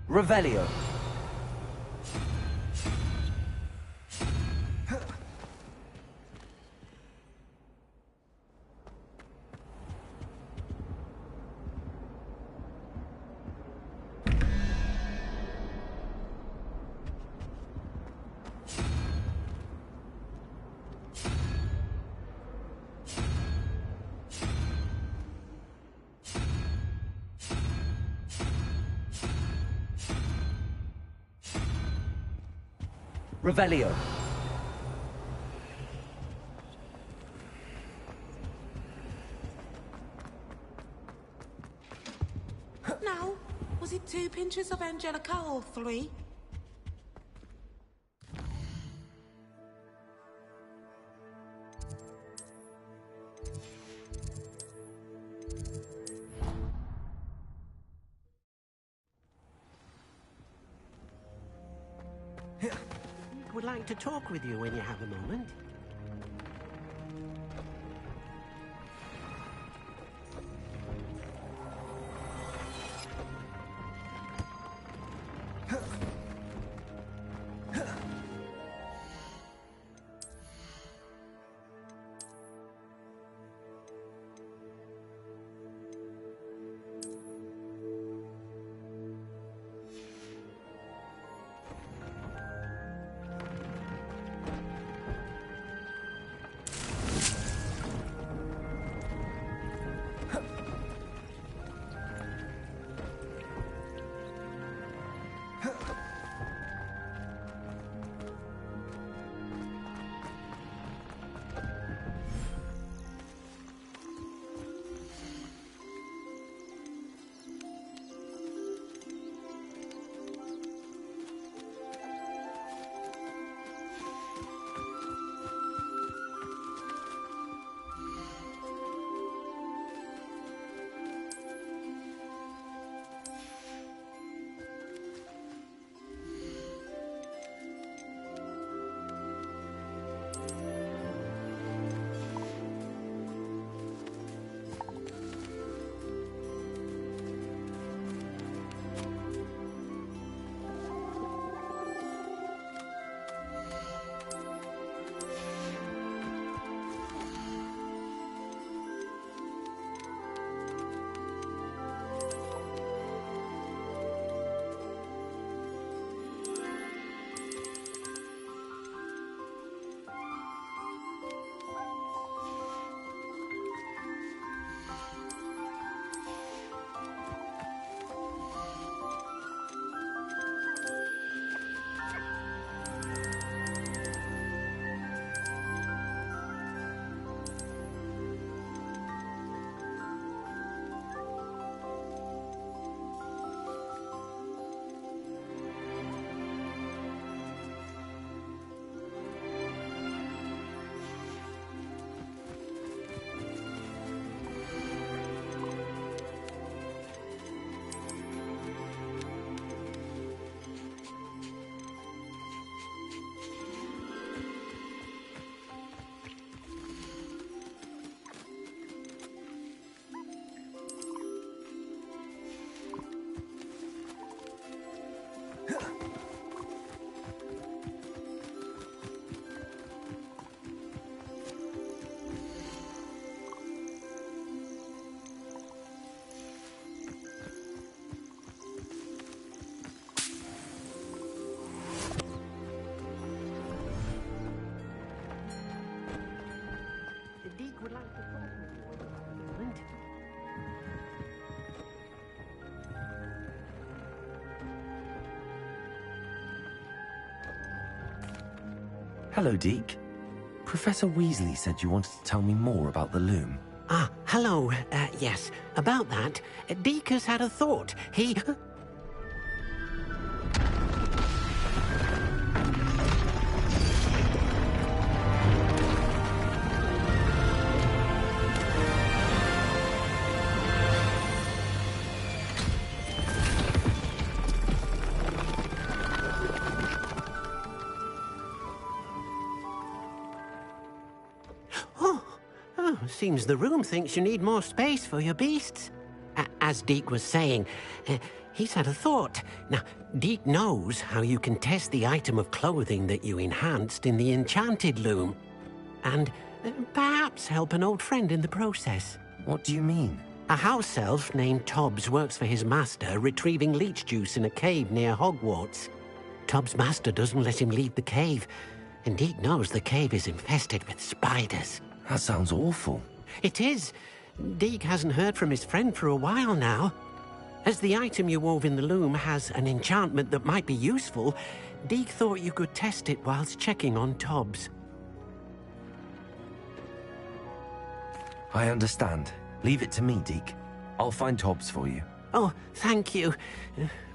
Revelio. Revelio. Now, was it 2 pinches of Angelica or 3? Would like to talk with you when you have a moment. Hello, Deke. Professor Weasley said you wanted to tell me more about the loom. Ah, hello. Yes, about that. Deke has had a thought. He... Seems the room thinks you need more space for your beasts. As Deke was saying, he's had a thought. Now, Deke knows how you can test the item of clothing that you enhanced in the enchanted loom. And perhaps help an old friend in the process. What do you mean? A house elf named Tobbs works for his master, retrieving leech juice in a cave near Hogwarts. Tobbs' master doesn't let him leave the cave, and Deke knows the cave is infested with spiders. That sounds awful. It is. Deke hasn't heard from his friend for a while now. As the item you wove in the loom has an enchantment that might be useful, Deke thought you could test it whilst checking on Tobbs. I understand. Leave it to me, Deke. I'll find Tobbs for you. Oh, thank you.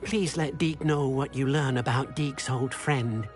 Please let Deke know what you learn about Deke's old friend.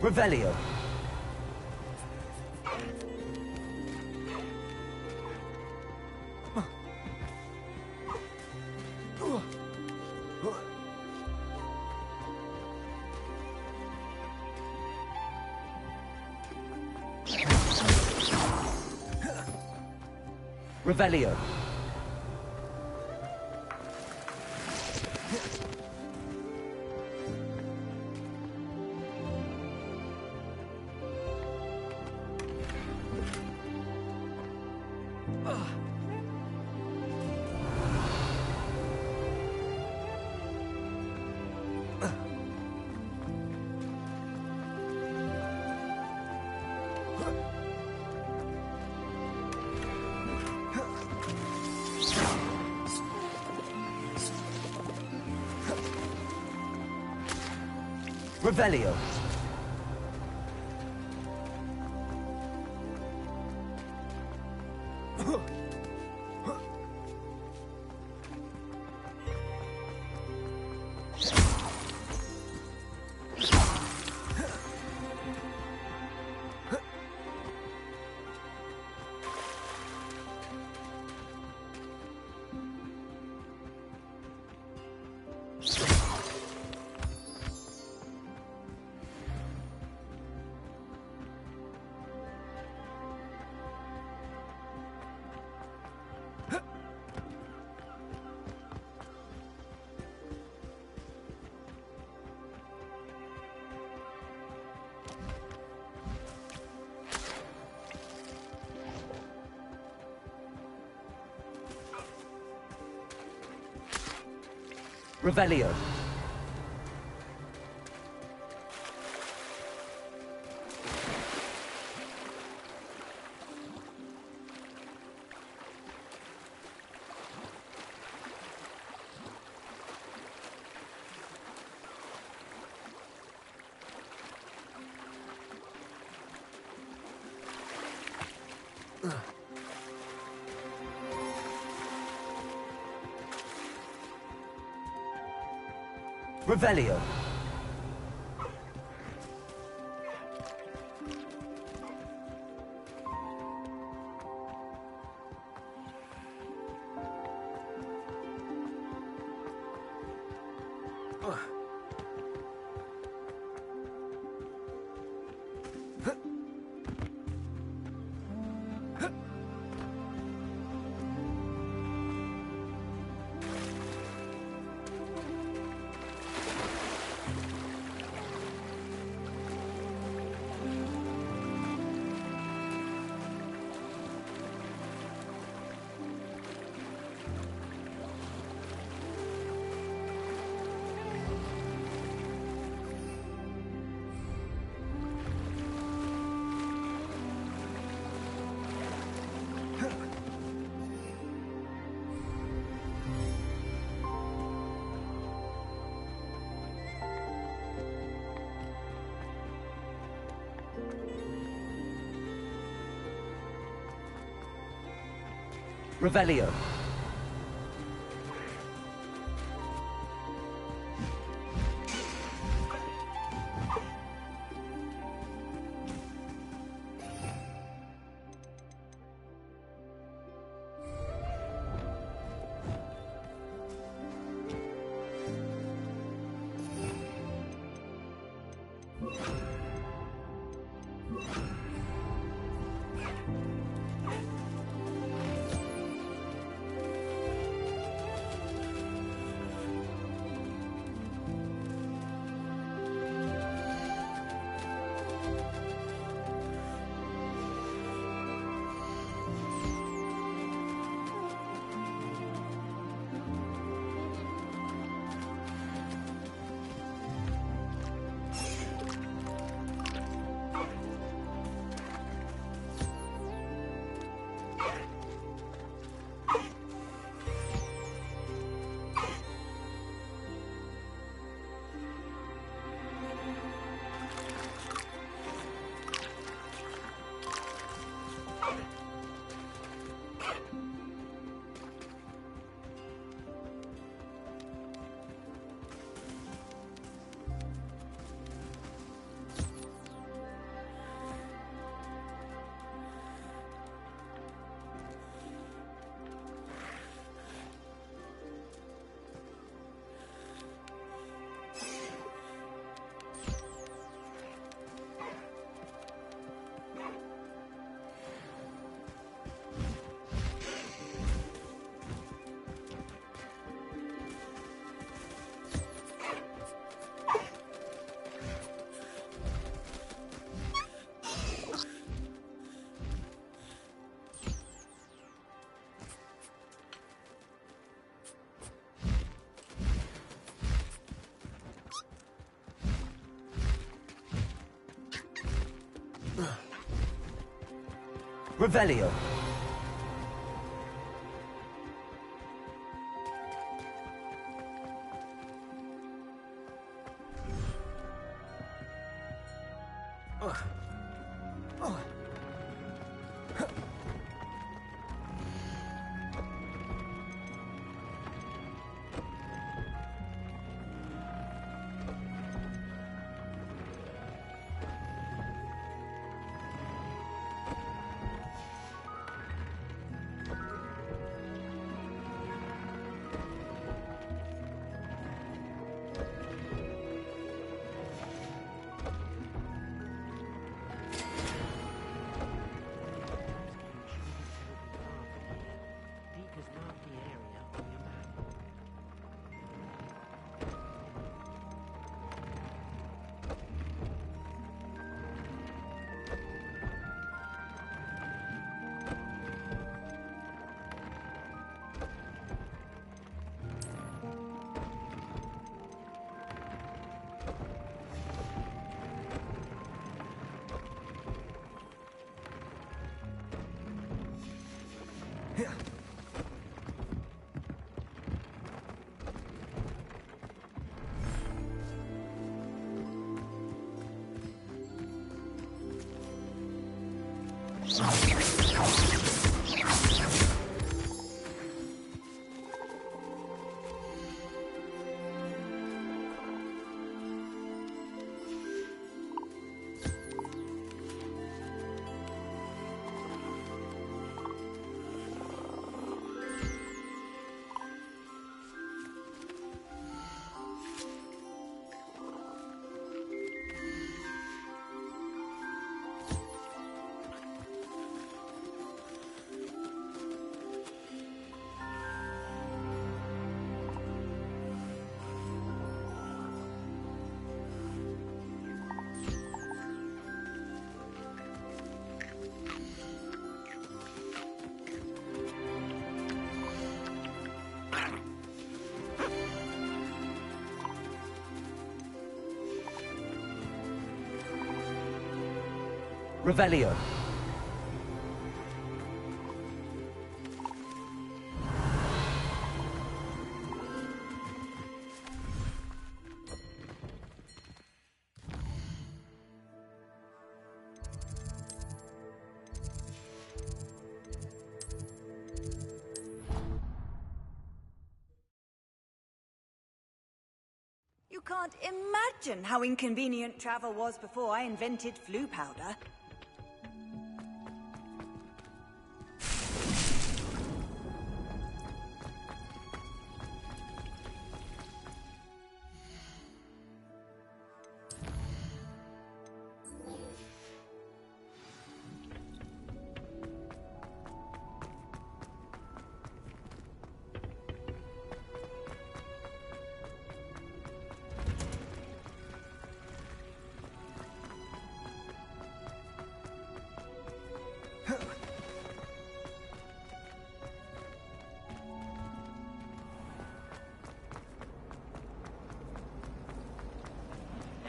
Revelio. Revelio. Revelio. Revelio. Revelio. Revelio. Revelio. Revelio. You can't imagine how inconvenient travel was before I invented flu powder.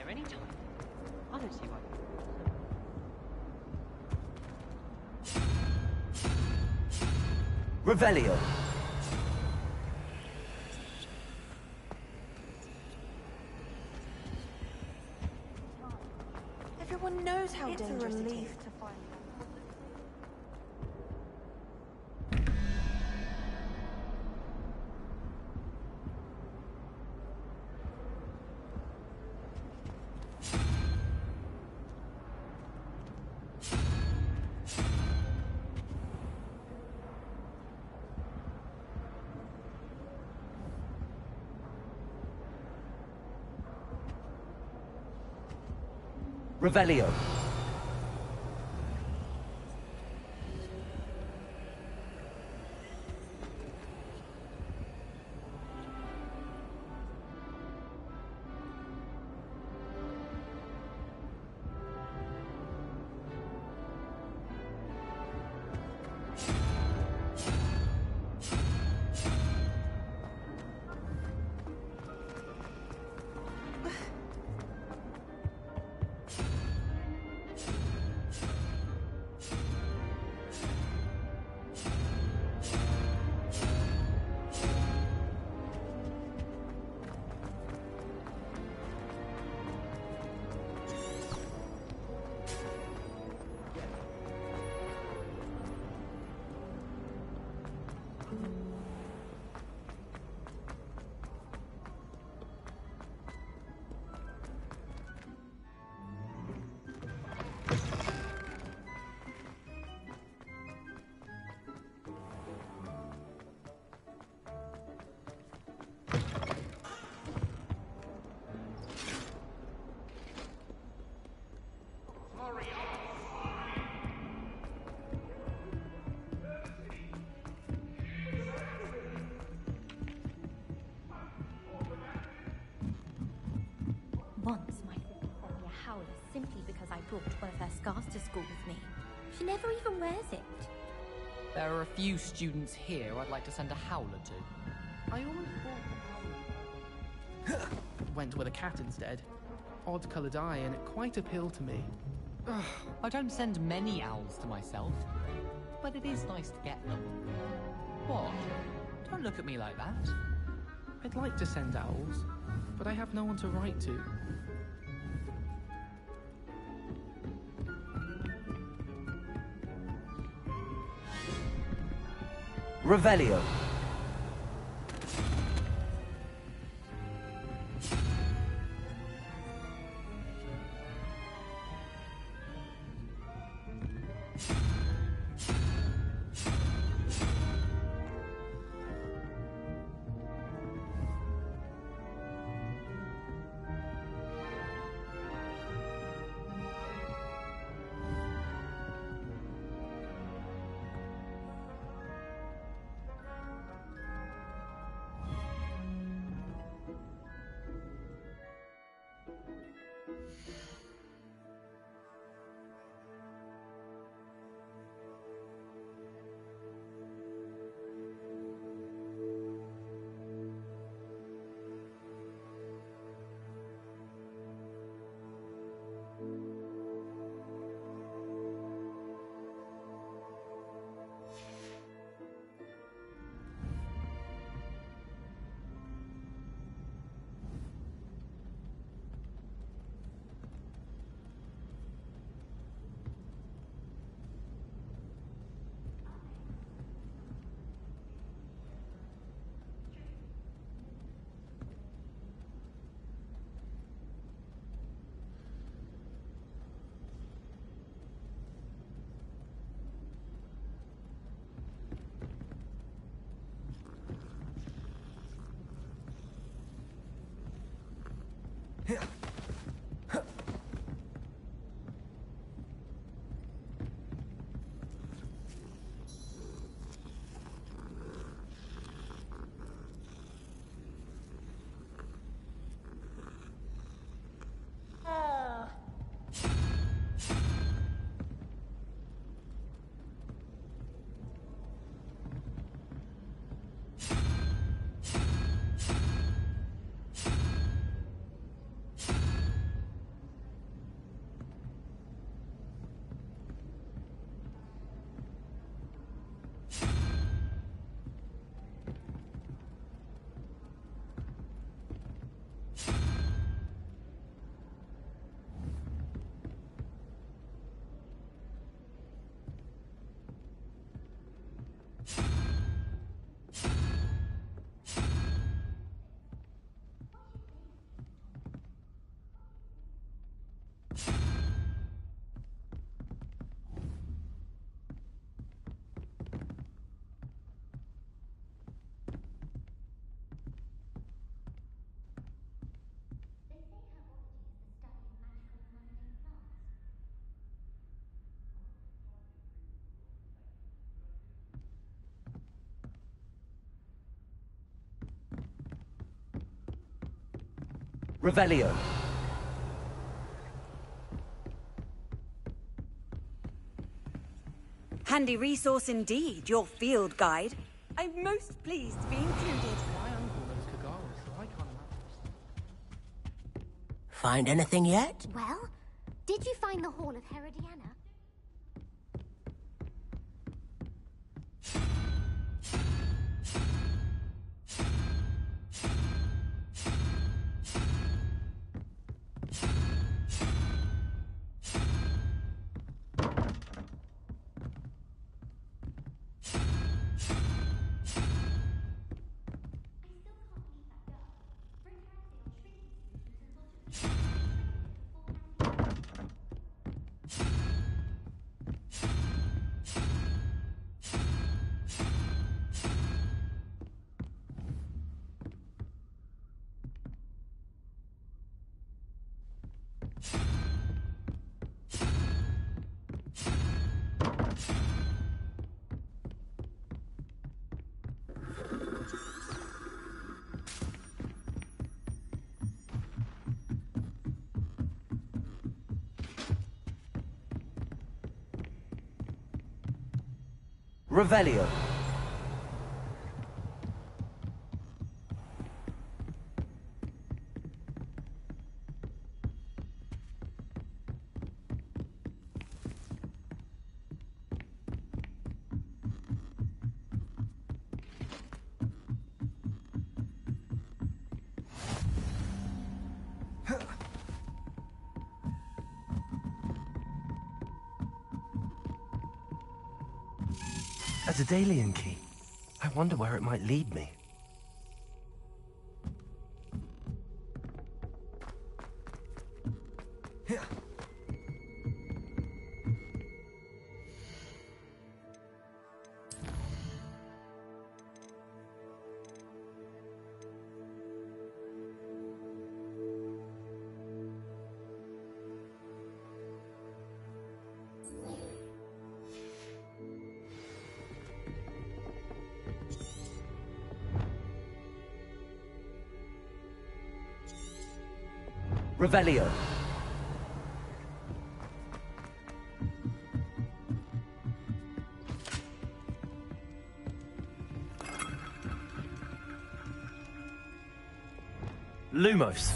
Anytime. I don't see why. Revelio. Everyone knows how It's a dangerous it relief is. to find out. Revelio. Once my sister sent me a howler simply because I brought one of her scarves to school with me. She never even wears it. There are a few students here I'd like to send a howler to. I always thought went with a cat instead. Odd-coloured eye, and it quite appealed to me. I don't send many owls to myself, but it is nice to get them. What? Don't look at me like that. I'd like to send owls, but I have no one to write to. Revelio. Revelio. Handy resource indeed, your field guide. I'm most pleased to be included. My uncle knows Kagara, so I can't imagine. Find anything yet? Well, did you find the Hall of Herodiana? Revelio. A Daedalian key. I wonder where it might lead me. Revelio. Lumos.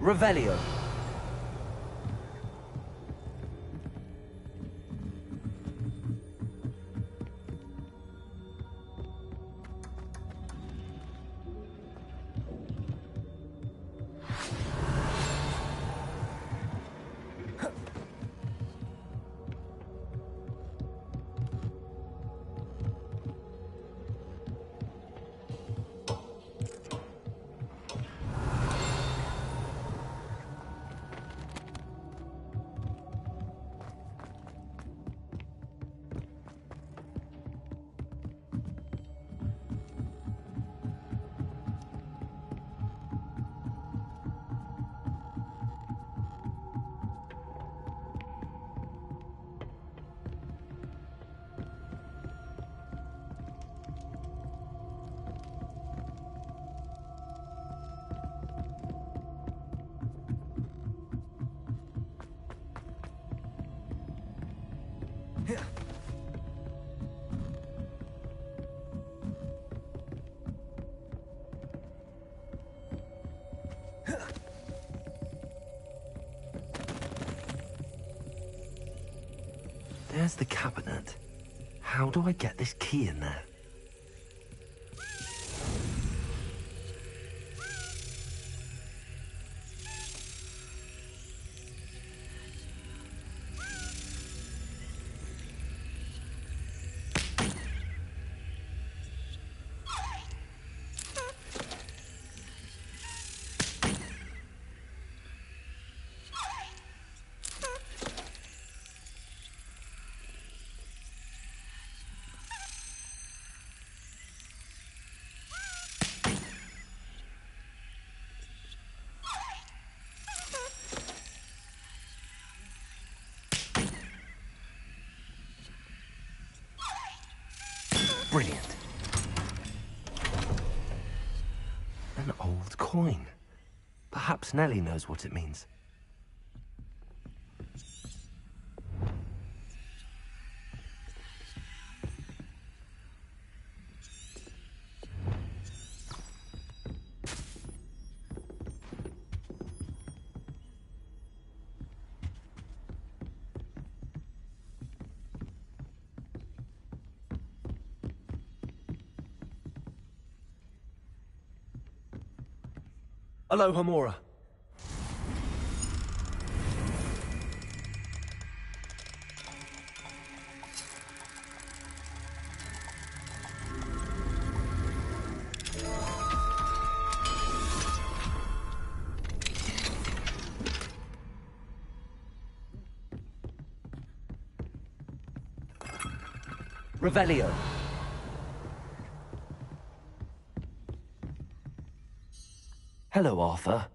Revelio. There's the cabinet. How do I get this key in there? Brilliant. An old coin. Perhaps Nellie knows what it means. Aloha, Mora. Revelio. Hello, Arthur.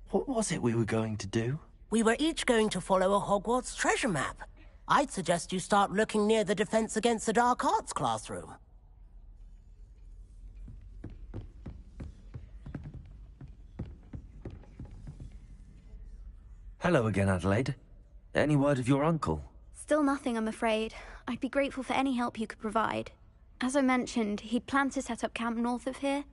What was it we were going to do? We were each going to follow a Hogwarts treasure map. I'd suggest you start looking near the Defense Against the Dark Arts classroom. Hello again, Adelaide. Any word of your uncle? Still nothing, I'm afraid. I'd be grateful for any help you could provide. As I mentioned, he'd planned to set up camp north of here.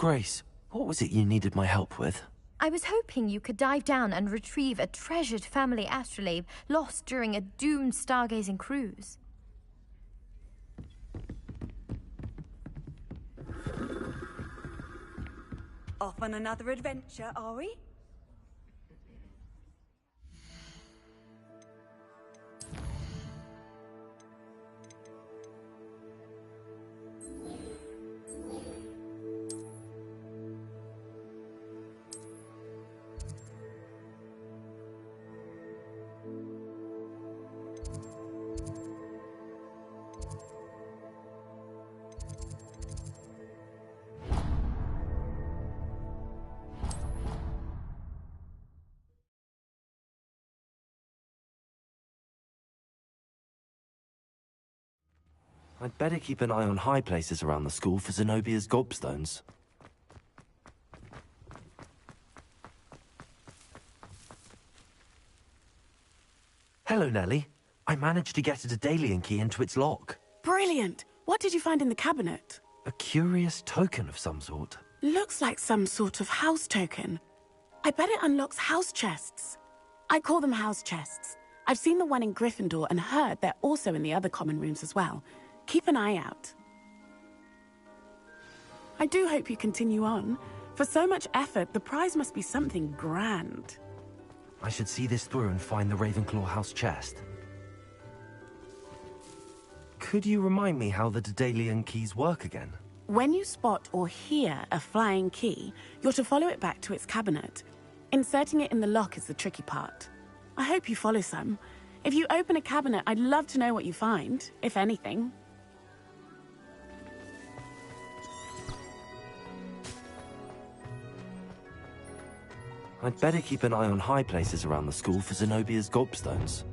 Grace, what was it you needed my help with? I was hoping you could dive down and retrieve a treasured family astrolabe lost during a doomed stargazing cruise. Off on another adventure, are we? I'd better keep an eye on high places around the school for Zenobia's gobstones. Hello, Nellie. I managed to get a Daedalian key into its lock. Brilliant! What did you find in the cabinet? A curious token of some sort. Looks like some sort of house token. I bet it unlocks house chests. I call them house chests. I've seen the one in Gryffindor and heard they're also in the other common rooms as well. Keep an eye out. I do hope you continue on. For so much effort, the prize must be something grand. I should see this through and find the Ravenclaw house chest. Could you remind me how the Daedalian keys work again? When you spot or hear a flying key, you're to follow it back to its cabinet. Inserting it in the lock is the tricky part. I hope you follow some. If you open a cabinet, I'd love to know what you find, if anything. I'd better keep an eye on high places around the school for Zenobia's gobstones.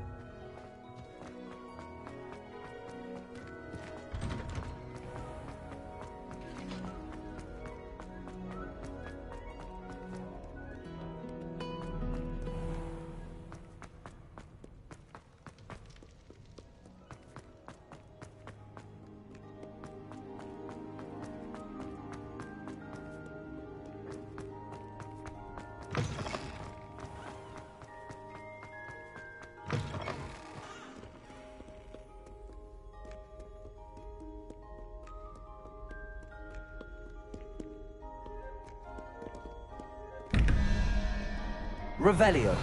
Revelio.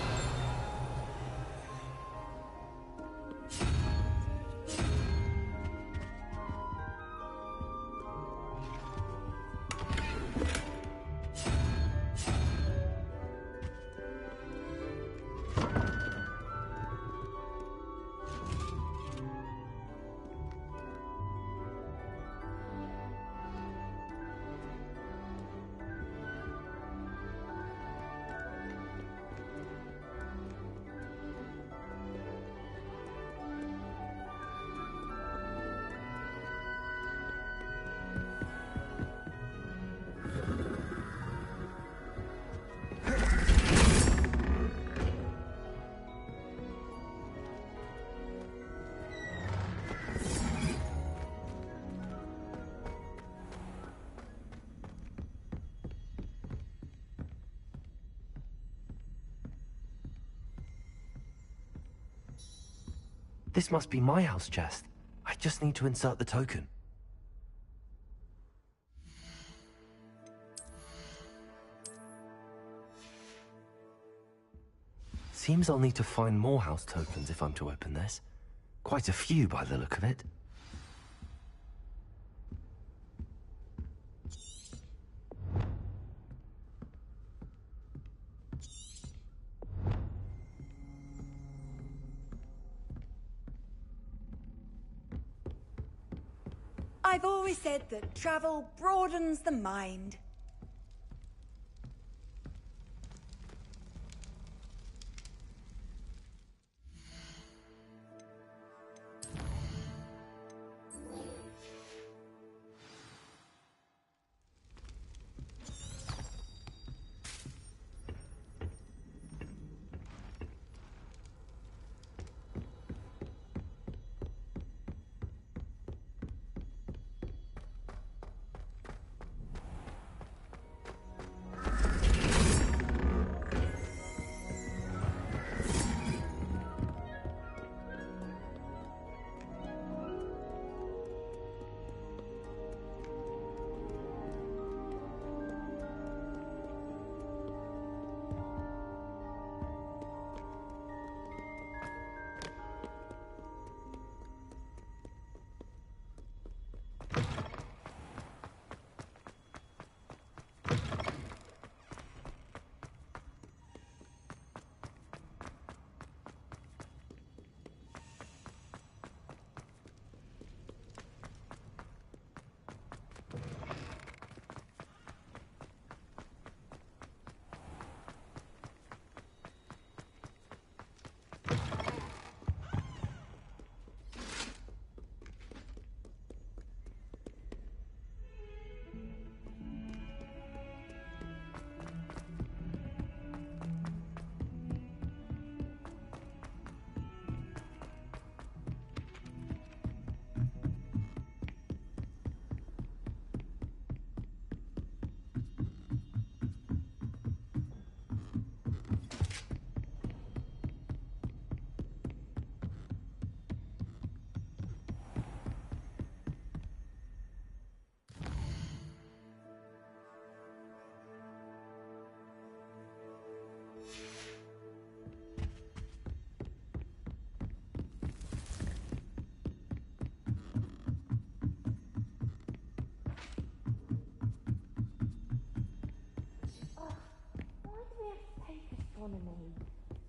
This must be my house chest. I just need to insert the token. Seems I'll need to find more house tokens if I'm to open this. Quite a few by the look of it. I've always said that travel broadens the mind.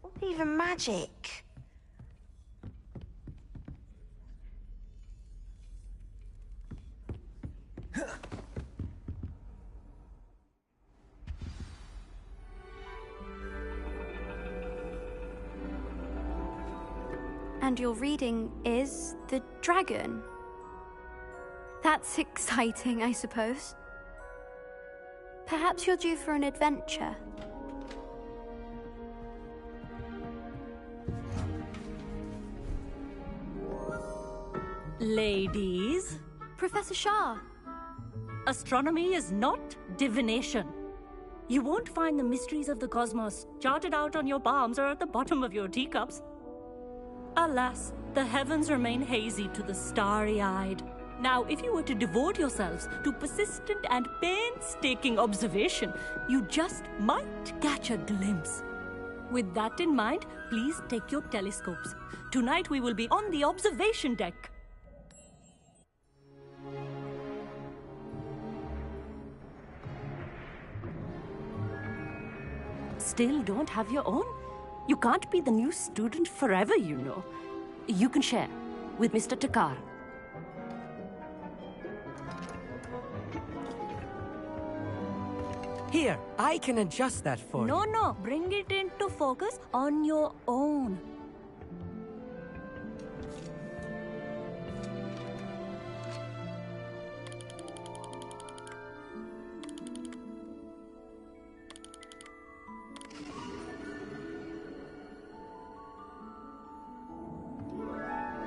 What even magic? And your reading is the dragon. That's exciting, I suppose. Perhaps you're due for an adventure. Ladies, Professor Shah. astronomy is not divination. You won't find the mysteries of the cosmos charted out on your palms or at the bottom of your teacups. Alas, the heavens remain hazy to the starry-eyed. Now, if you were to devote yourselves to persistent and painstaking observation, you just might catch a glimpse. With that in mind, please take your telescopes. Tonight we will be on the observation deck. Still don't have your own? You can't be the new student forever, you know. You can share with Mr. Takar. Here, I can adjust that for you. No, bring it into focus on your own.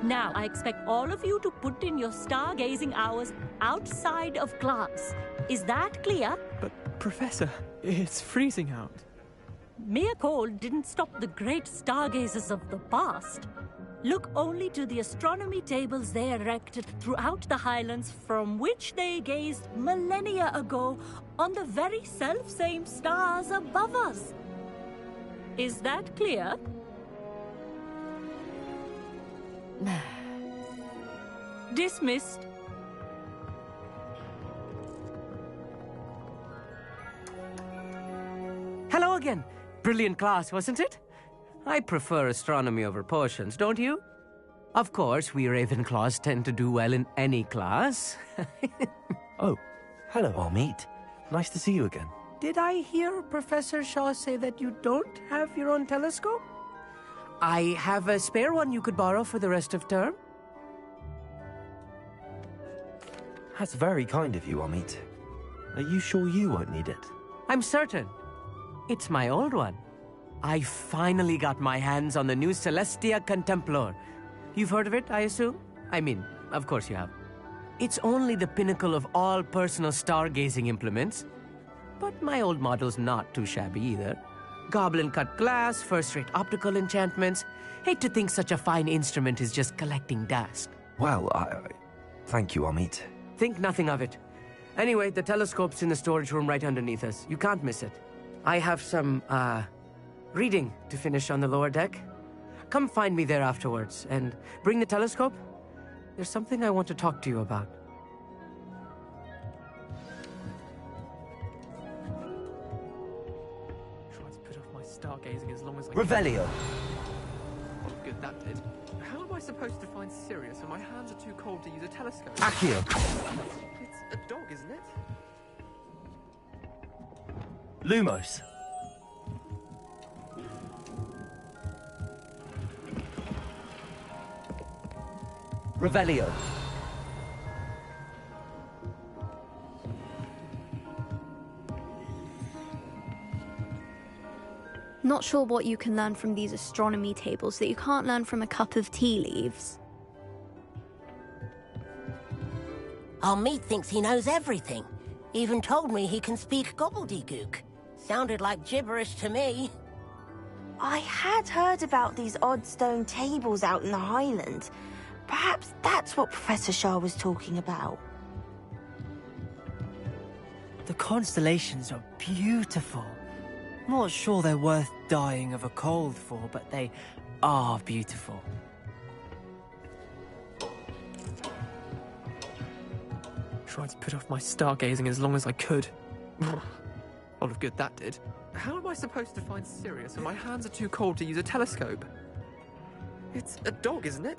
Now, I expect all of you to put in your stargazing hours outside of class. Is that clear? But, Professor, it's freezing out. Mere cold didn't stop the great stargazers of the past. Look only to the astronomy tables they erected throughout the Highlands from which they gazed millennia ago on the very self-same stars above us. Is that clear? Dismissed. Hello again. Brilliant class, wasn't it? I prefer astronomy over potions, don't you? Of course, we Ravenclaws tend to do well in any class. Oh, hello, Amit. Nice to see you again. Did I hear Professor Shaw say that you don't have your own telescope? I have a spare one you could borrow for the rest of term. That's very kind of you, Amit. Are you sure you won't need it? I'm certain. It's my old one. I finally got my hands on the new Celestia Contemplar. You've heard of it, I assume? I mean, of course you have. It's only the pinnacle of all personal stargazing implements. But my old model's not too shabby either. Goblin-cut glass, first-rate optical enchantments. Hate to think such a fine instrument is just collecting dust. Well, thank you, Amit. Think nothing of it. Anyway, the telescope's in the storage room right underneath us. You can't miss it. I have some, reading to finish on the lower deck. Come find me there afterwards, and bring the telescope. There's something I want to talk to you about. Tried to put off my stargazing as long as I Revelio. Oh, good, that did. How am I supposed to find Sirius when my hands are too cold to use a telescope? Accio. It's a dog, isn't it? Lumos. Revelio. Not sure what you can learn from these astronomy tables that you can't learn from a cup of tea leaves. Amit thinks he knows everything. Even told me he can speak gobbledygook. Sounded like gibberish to me. I had heard about these odd stone tables out in the Highlands. Perhaps that's what Professor Shah was talking about. The constellations are beautiful. Not sure they're worth dying of a cold for, but they are beautiful. Tried to put off my stargazing as long as I could. All of good that did. How am I supposed to find Sirius when my hands are too cold to use a telescope? It's a dog, isn't it?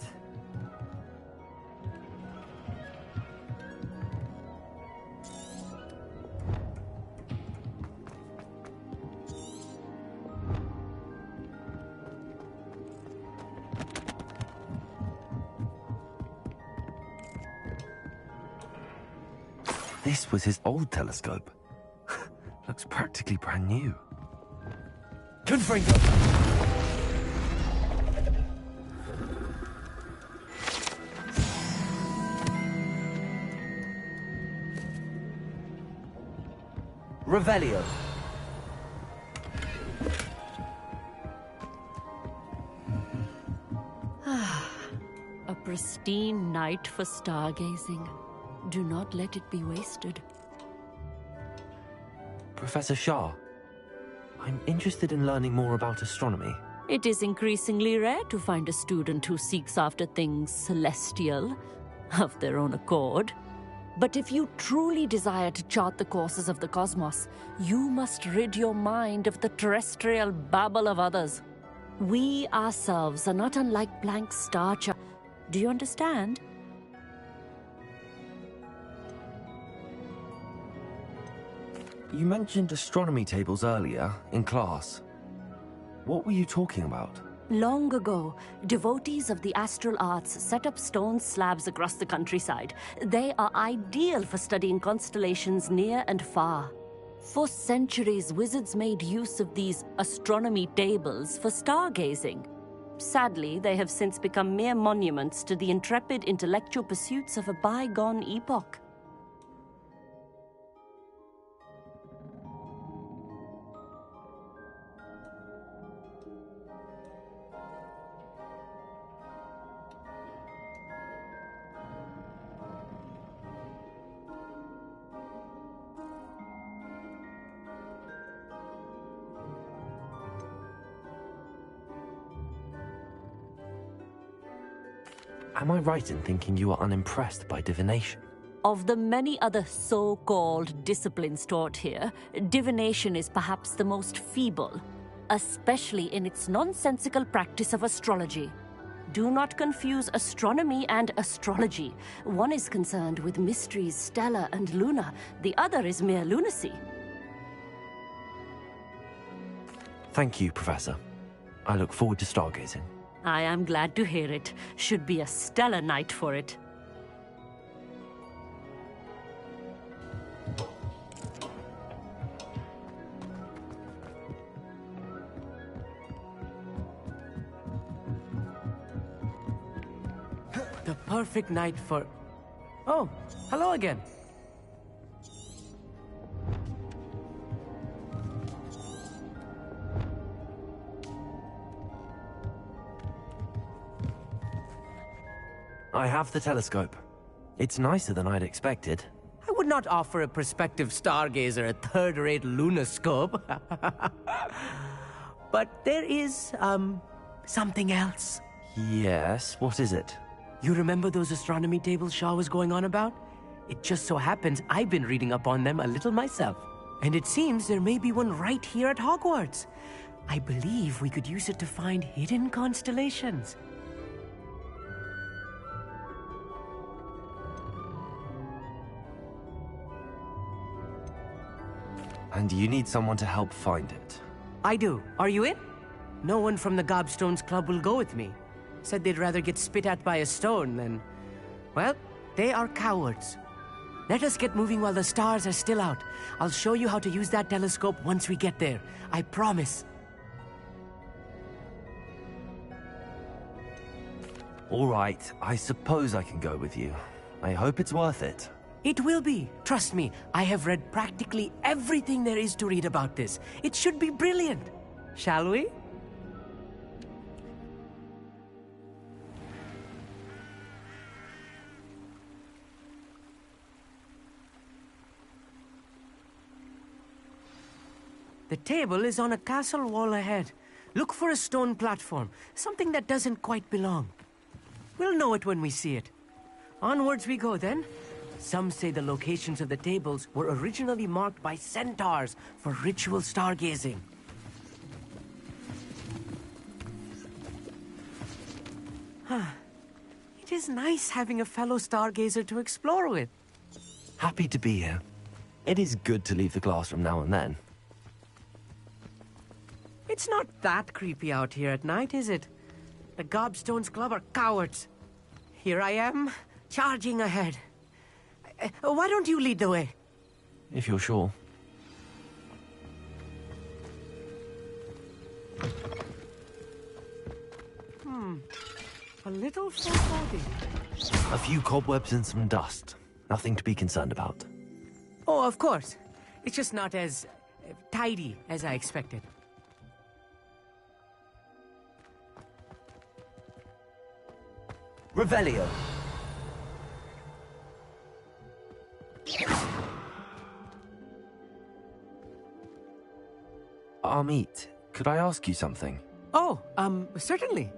This was his old telescope. Looks practically brand new. Confringo! Revelio. A pristine night for stargazing. Do not let it be wasted. Professor Shah, I'm interested in learning more about astronomy. It is increasingly rare to find a student who seeks after things celestial, of their own accord. But if you truly desire to chart the courses of the cosmos, you must rid your mind of the terrestrial babble of others. We ourselves are not unlike blank star charts. Do you understand? You mentioned astronomy tables earlier, in class. What were you talking about? Long ago, devotees of the astral arts set up stone slabs across the countryside. They are ideal for studying constellations near and far. For centuries, wizards made use of these astronomy tables for stargazing. Sadly, they have since become mere monuments to the intrepid intellectual pursuits of a bygone epoch. Am I right in thinking you are unimpressed by divination? Of the many other so-called disciplines taught here, divination is perhaps the most feeble, especially in its nonsensical practice of astrology. Do not confuse astronomy and astrology. One is concerned with mysteries stellar and lunar, the other is mere lunacy. Thank you, Professor. I look forward to stargazing. I am glad to hear it. Should be a stellar night for it. The perfect night for... Oh, hello again. I have the telescope. It's nicer than I'd expected. I would not offer a prospective stargazer a third-rate lunoscope. But there is, something else. Yes, what is it? You remember those astronomy tables Shaw was going on about? It just so happens I've been reading up on them a little myself. And it seems there may be one right here at Hogwarts. I believe we could use it to find hidden constellations. And you need someone to help find it. I do. Are you in? No one from the Gobstones Club will go with me. Said they'd rather get spit at by a stone than... Well, they are cowards. Let us get moving while the stars are still out. I'll show you how to use that telescope once we get there. I promise. All right, I suppose I can go with you. I hope it's worth it. It will be. Trust me, I have read practically everything there is to read about this. It should be brilliant. Shall we? The table is on a castle wall ahead. Look for a stone platform, something that doesn't quite belong. We'll know it when we see it. Onwards we go then. Some say the locations of the tables were originally marked by centaurs for ritual stargazing. It is nice having a fellow stargazer to explore with. Happy to be here. It is good to leave the classroom now and then. It's not that creepy out here at night, is it? The Gobstones Club are cowards. Here I am, charging ahead. Why don't you lead the way? If you're sure. A little foreboding. A few cobwebs and some dust. Nothing to be concerned about. Oh, of course. It's just not as tidy as I expected. Revelio. Amit, could I ask you something? Oh, certainly.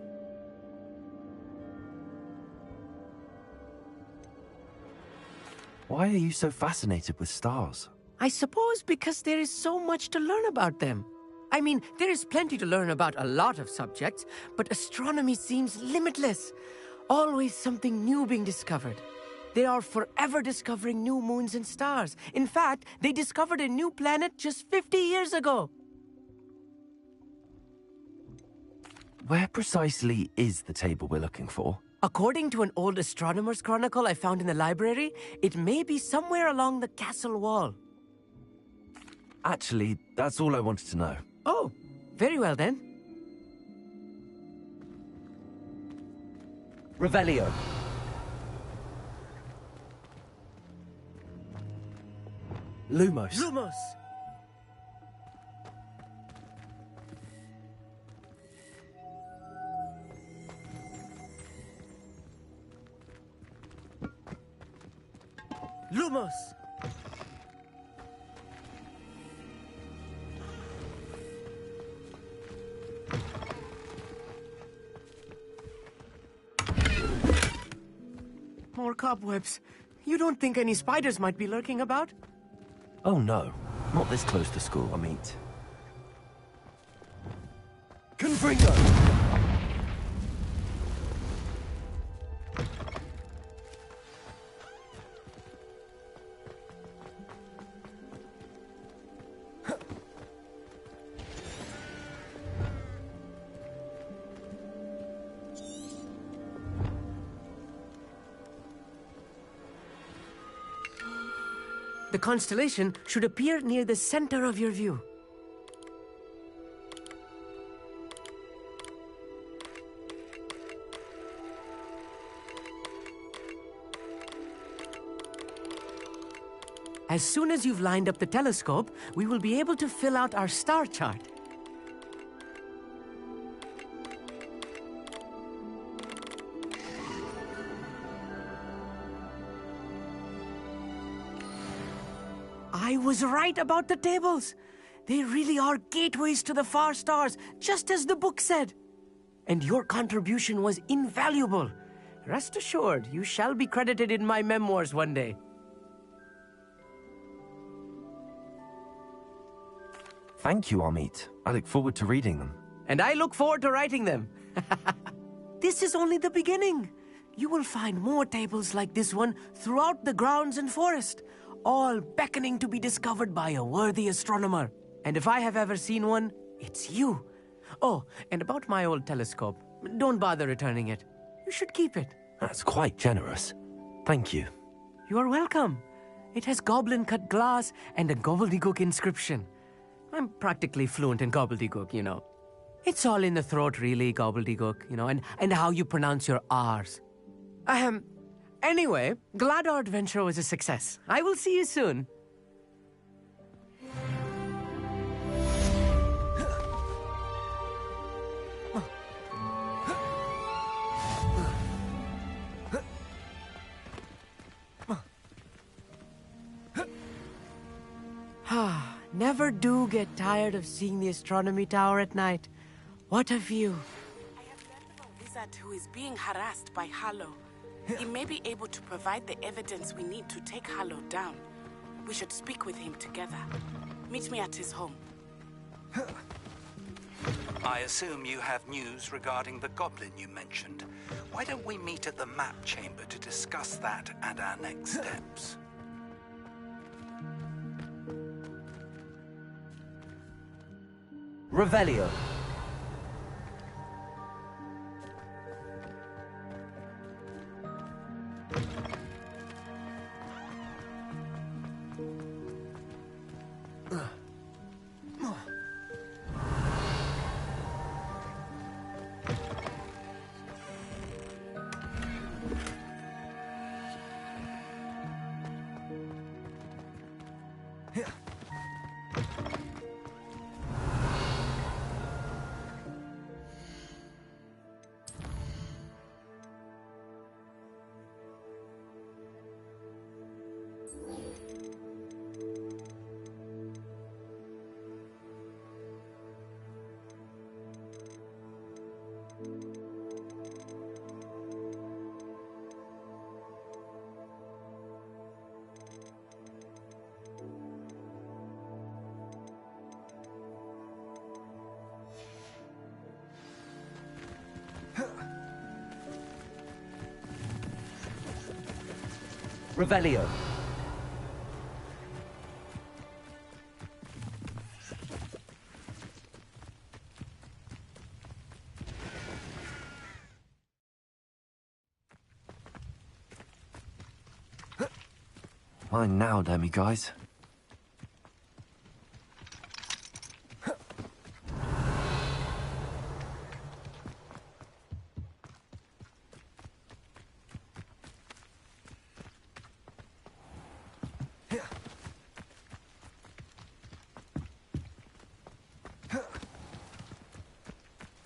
Why are you so fascinated with stars? I suppose because there is so much to learn about them. I mean, there is plenty to learn about a lot of subjects, but astronomy seems limitless. Always something new being discovered. They are forever discovering new moons and stars. In fact, they discovered a new planet just 50 years ago. Where precisely is the table we're looking for? According to an old astronomer's chronicle I found in the library, it may be somewhere along the castle wall. Actually, that's all I wanted to know. Oh, very well then. Revelio. Lumos. Lumos! Lumos! More cobwebs. You don't think any spiders might be lurking about? Oh no, not this close to school, Amit. Confringo! The constellation should appear near the center of your view. As soon as you've lined up the telescope, we will be able to fill out our star chart. I was right about the tables. They really are gateways to the far stars, just as the book said. And your contribution was invaluable. Rest assured, you shall be credited in my memoirs one day. Thank you, Amit. I look forward to reading them. And I look forward to writing them. This is only the beginning. You will find more tables like this one throughout the grounds and forest, all beckoning to be discovered by a worthy astronomer. And if I have ever seen one, it's you. Oh, and about my old telescope, don't bother returning it. You should keep it. That's quite generous. Thank you. You are welcome. It has goblin-cut glass and a gobbledygook inscription. I'm practically fluent in gobbledygook, you know. It's all in the throat, really, gobbledygook, you know, and how you pronounce your R's. Anyway, glad our adventure was a success. I will see you soon. Never do get tired of seeing the astronomy tower at night. What a view. I have learned of a wizard who is being harassed by Harlow. He may be able to provide the evidence we need to take Harlow down. We should speak with him together. Meet me at his home. I assume you have news regarding the goblin you mentioned. Why don't we meet at the map chamber to discuss that and our next steps? Revelio. Revelio. Mine now, Demi guys.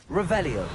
Revelio.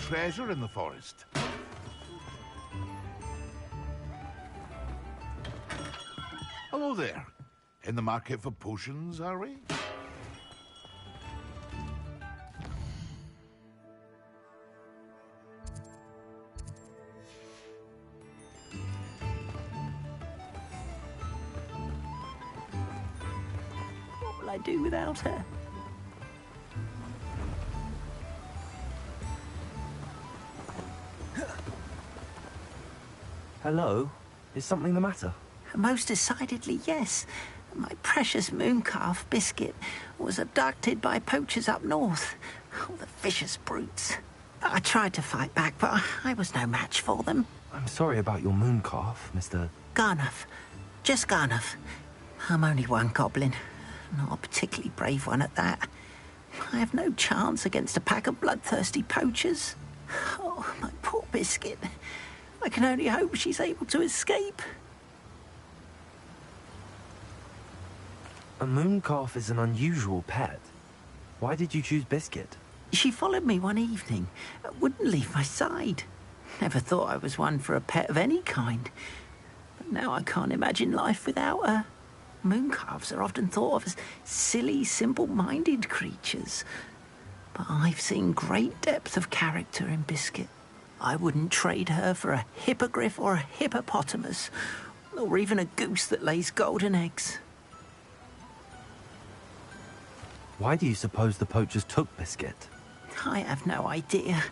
Treasure in the forest. Hello there. In the market for potions, are we? What will I do without her? Hello? Is something the matter? Most decidedly, yes. My precious mooncalf, Biscuit, was abducted by poachers up north. Oh, the vicious brutes. I tried to fight back, but I was no match for them. I'm sorry about your mooncalf, Mr. Garnuff. Just Garnuff. I'm only one goblin. Not a particularly brave one at that. I have no chance against a pack of bloodthirsty poachers. Oh, my poor Biscuit. I can only hope she's able to escape. A mooncalf is an unusual pet. Why did you choose Biscuit? She followed me one evening, wouldn't leave my side. Never thought I was one for a pet of any kind. But now I can't imagine life without her. Mooncalves are often thought of as silly, simple-minded creatures. But I've seen great depth of character in Biscuit. I wouldn't trade her for a hippogriff or a hippopotamus, or even a goose that lays golden eggs. Why do you suppose the poachers took Biscuit? I have no idea.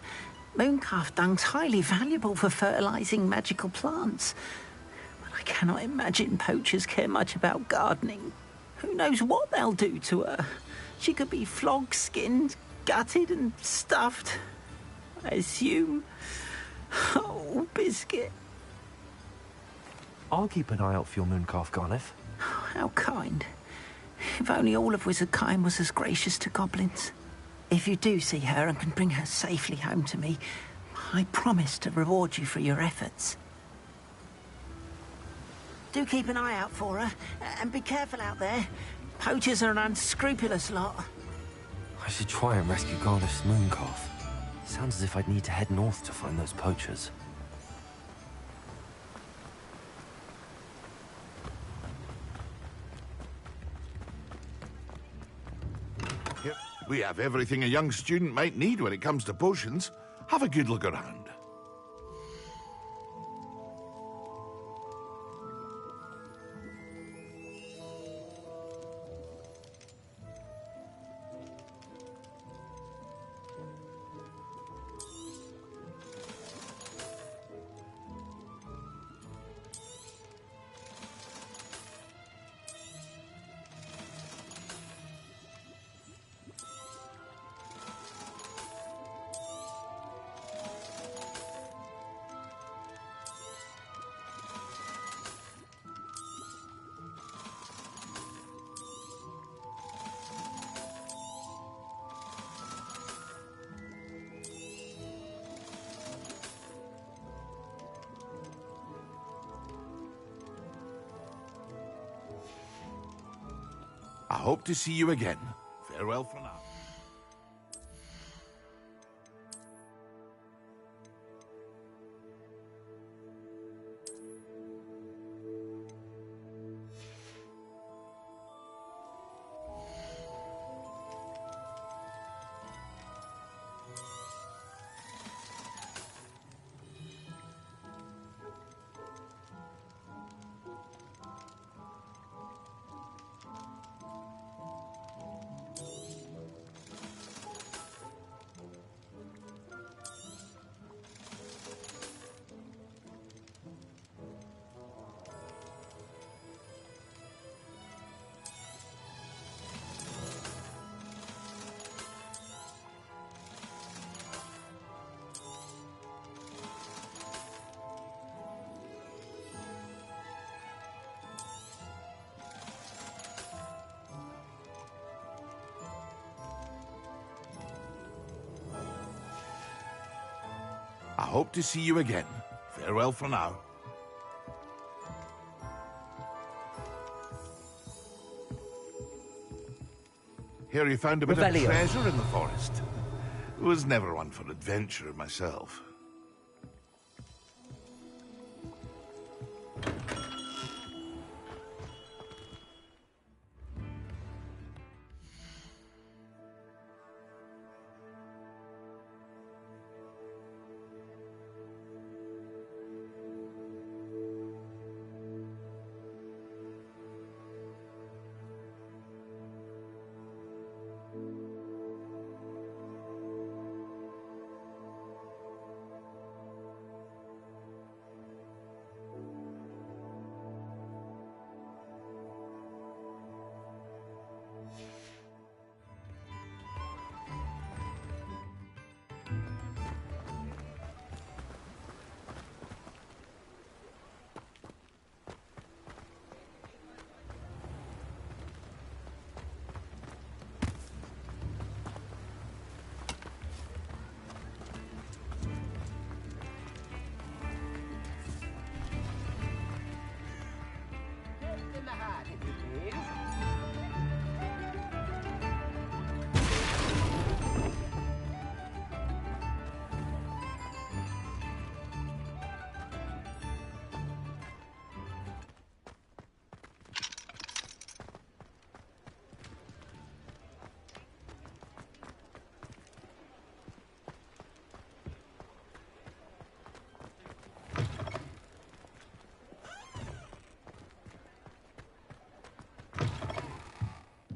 Mooncalf dung's highly valuable for fertilizing magical plants. But I cannot imagine poachers care much about gardening. Who knows what they'll do to her? She could be flogged, skinned, gutted and stuffed. I assume. Oh, Biscuit. I'll keep an eye out for your mooncalf, Garniff. How kind. If only all of Wizardkind was as gracious to goblins. If you do see her and can bring her safely home to me, I promise to reward you for your efforts. Do keep an eye out for her, and be careful out there. Poachers are an unscrupulous lot. I should try and rescue Garliff's mooncalf. Sounds as if I'd need to head north to find those poachers. Yep. We have everything a young student might need when it comes to potions. Have a good look around. I hope to see you again. Farewell for now. I hope to see you again. Farewell for now. Here you found a bit of treasure in the forest. Was never one for adventure myself.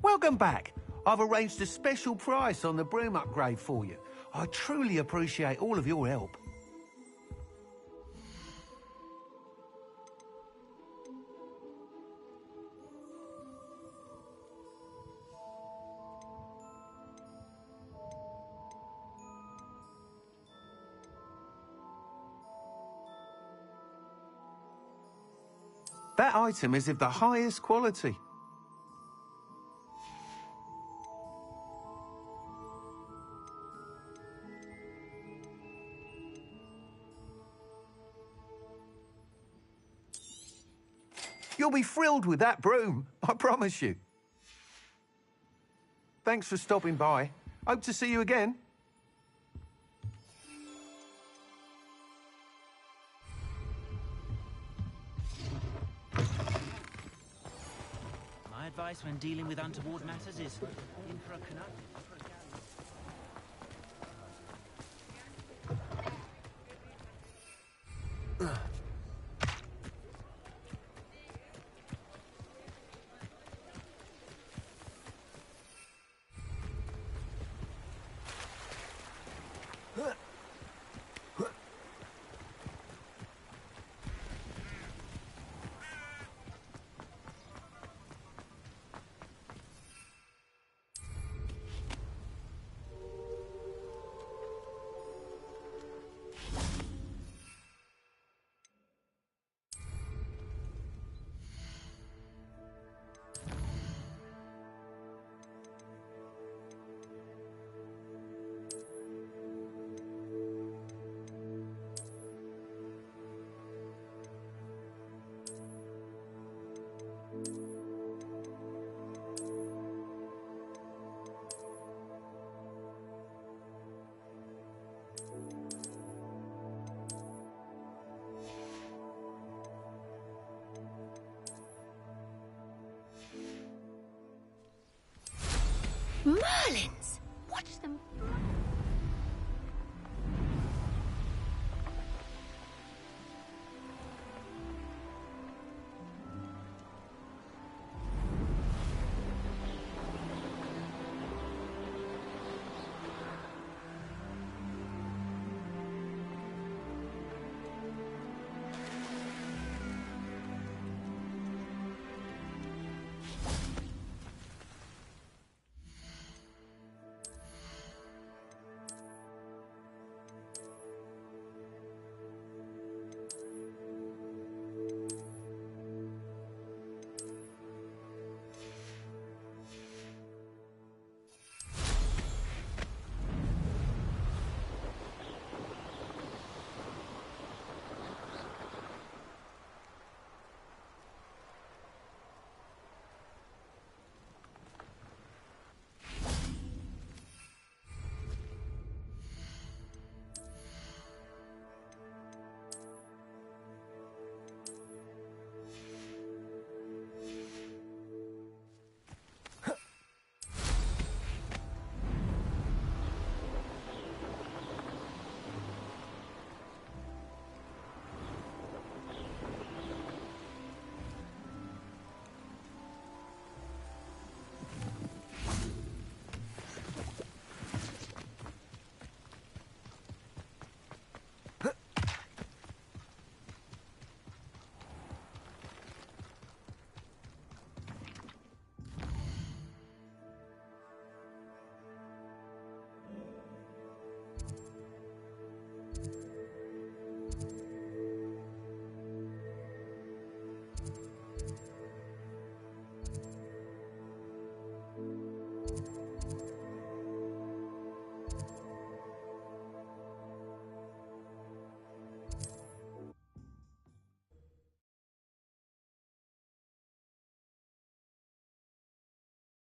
Welcome back. I've arranged a special price on the broom upgrade for you. I truly appreciate all of your help. That item is of the highest quality. You'll be thrilled with that broom, I promise you. Thanks for stopping by. Hope to see you again. My advice when dealing with untoward matters is in for a Canuck. Merlins! Watch them fly.